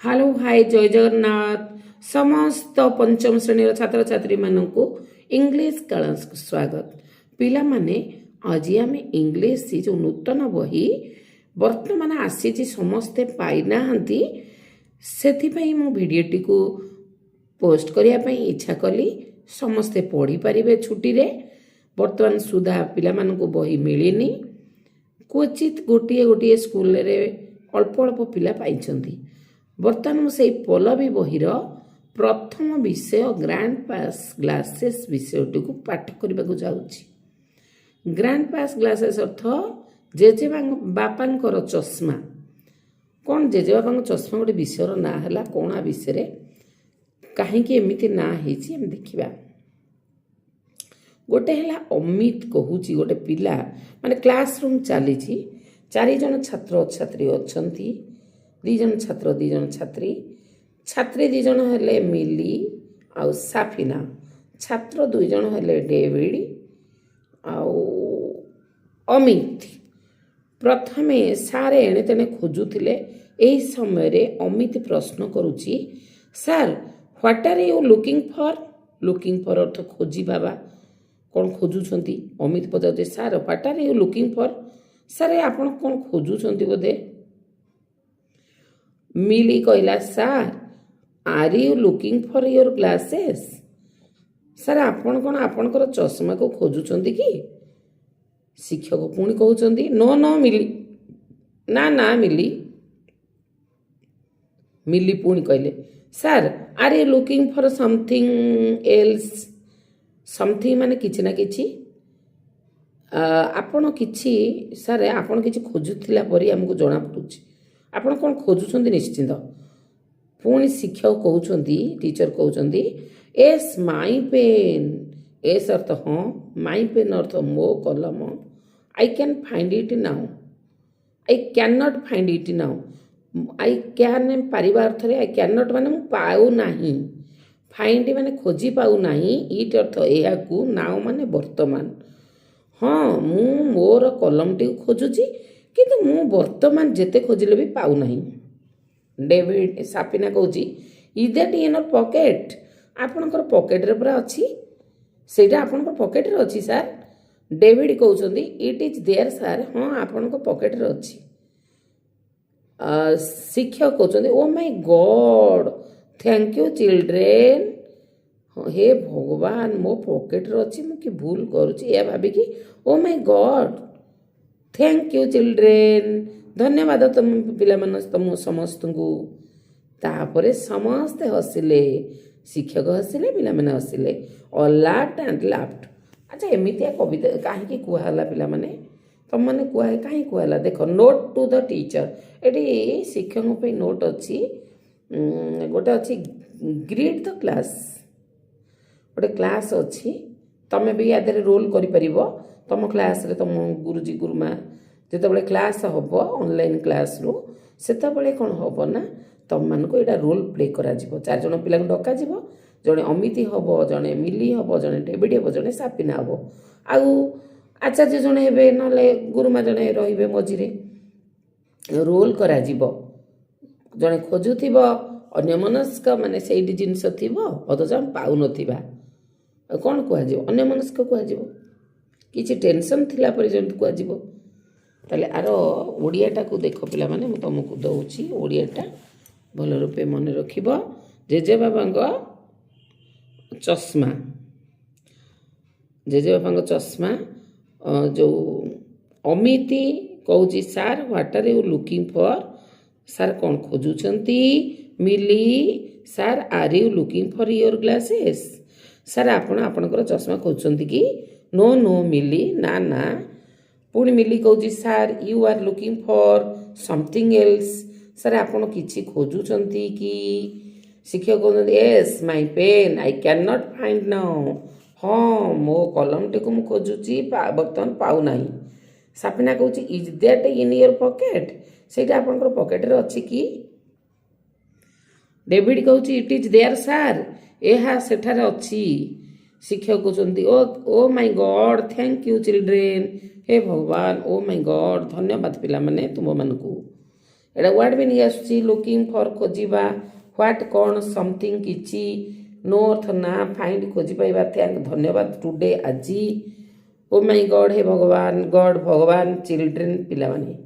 Hello hi जय जगन्नाथ समस्त पंचम श्रेणी छात्र छात्री मानू इंग्लिश क्लास को स्वागत। पिला माने आज आम इंग्लिश जो नूतन बही वर्तमान आसी समस्ते पाईना से मो भिडटी को पोस्ट करने इच्छा कली। समस्ते पढ़ी पारे छुट्टी रे वर्तमान सुधा पिला मानू बही मिलनी क्वचित गोटे गोटे स्कूल रे अल्प अल्प पिला पाइछंती। बर्तमान मुझे पल्लवी बहीर प्रथम विषय ग्रांड पास ग्लासेस विषयटी को पाठ करने को जाऊँगी। ग्रांड पास ग्लासेस अर्थ जेजे बापांकर चश्मा। कौन जेजे बापा चश्मा गोटे विषय ना है कौन आ विषय कहीं एमती ना हम देखा। गोटे है अमित कहूँ गोटे पिला माने क्लासरूम चली 4 जन छात्र छात्री अच्छा 2 जन छात्र 2 जन छात्री छात्री 2 जन हेले मिली आउ साफिना छात्र 2 जन हेले डेविड आउ अमित। प्रथमे सारे एणे तेणे खोजुथिले। एही समय रे अमित प्रश्न करुची sir what are you looking for अर्थ खोजी बाबा कौन खोजुछंती। अमित पचारे sir what are you looking for sir आपण कौन खोजुछंती बोधे। मिली कहला sir are you looking for your glasses sir आपण कौन आपणकर चश्मा को खोजुछंती कि। शिक्षक पुणी कहउछंती नो नो मिली ना ना मिली। मिली पुणी कहले sir are you looking for something else something माने किछि ना किछि आपण किछि सर आपण किछि खोजुथिला परी हमको जणा पडुछि आपण कौन खोजुछंती निश्चिंत। पुणी शिक्षक कहउछंती टीचर कहउछंती एस माई पेन एस अर्थ हाँ माई पेन अर्थ मो कलम I can find it now I can not find it now I can पारिबा अर्थ रे आई कैन नॉट माने मु पाउ नाही फाइंड माने खोजी पाउ नाही इट अर्थ एहा को नाउ माने वर्तमान। हाँ मु मोर कलम टी खोजुची किंतु मु वर्तमान जेते खोजिले भी पाउ नाही। डेविड सापिना कहूची is that in your pocket आपणकर पॉकेट रे पूरा अछि सेटा आपणकर पॉकेट रे अछि सर। डेविड कहउछंती इट इज देयर सर हाँ आपणकर पॉकेट रे अछि। शिक्षक कहउछंती oh my god thank you children हे भगवान मो पॉकेट रे अछि मु कि भूल करूची या भाबी कि ओ my god thank you children धन्यवाद तुम पिला मन तुम समस्त को। तापरे समस्ते हसिले शिक्षक हसिले पिला माने हसिले ऑल लाफ्ड एंड लाफ्ड। अच्छा एमितिया कविता काहे कुहाला पिला माने तुम माने कुआ काहे कुहाला देख नोट टू द टीचर एटी शिक्षक पे नोट अछि गोटे अछि ग्रीट द क्लास गोटे क्लास अछि तमे भी यादरे रोल करि परिबो तुम क्लास रे तुम गुरुजी गुरुमा जिते क्लास हम ऑनलाइन क्लास रू से कौन हम ना तुम मान को यहाँ रोल प्ले करा 4 जन पिला डक जड़े अमिति हम जड़े मिली हम जड़े डेविड हम जड़े सापिना हम आउ आचार्य जड़े हे ना गुरुमा जड़े रे मझीरे रोल करा जड़े खोजुव अन्यमनस्क माने से जिनस थी अथच आम पाऊन कौन कह अन्यमनस्क कह किसी टेंशन थिला पर जमी कह ताले आर ओडियाटा को देख पिला माने मु तुमको दउची ओडियाटा भल रूपे मन रखिबो। जेजे बाबा चश्मा जो अमिति कहूची sir what are you looking for sir कौन खोजुछंती। Mili sir are you looking for your glasses sir आपणकर चश्मा खोजुछंती कि नो नो मिली ना ना। पुणी मिली कहूची sir you are looking for something else sir आपण किछि खोजुछंती कि। शिक्षक कहउछंती yes my pen I can not find now हाँ मो कलम टी को मु खोजुची वर्तमान पाउ नाही। सापिना कहूची is that in your pocket सेटा आपणकर पॉकेट रे अछि कि। डेविड कहूची इट इज देयर सर एहा सेठारे अछि। शिक्षक कहउछंती oh my god thank you children हे भगवान ओ माय गॉड धन्यवाद पिला माने तुम मान को। एटा व्हाट भी नहीं आसुची लुकिंग फॉर खोजिबा व्हाट कौन समथिंग किछि नो अर्थ ना फाइंड खोजी पाइबा थैंक धन्यवाद टुडे आजी ओ माय गॉड हे भगवान गॉड भगवान चिल्ड्रेन पिला माने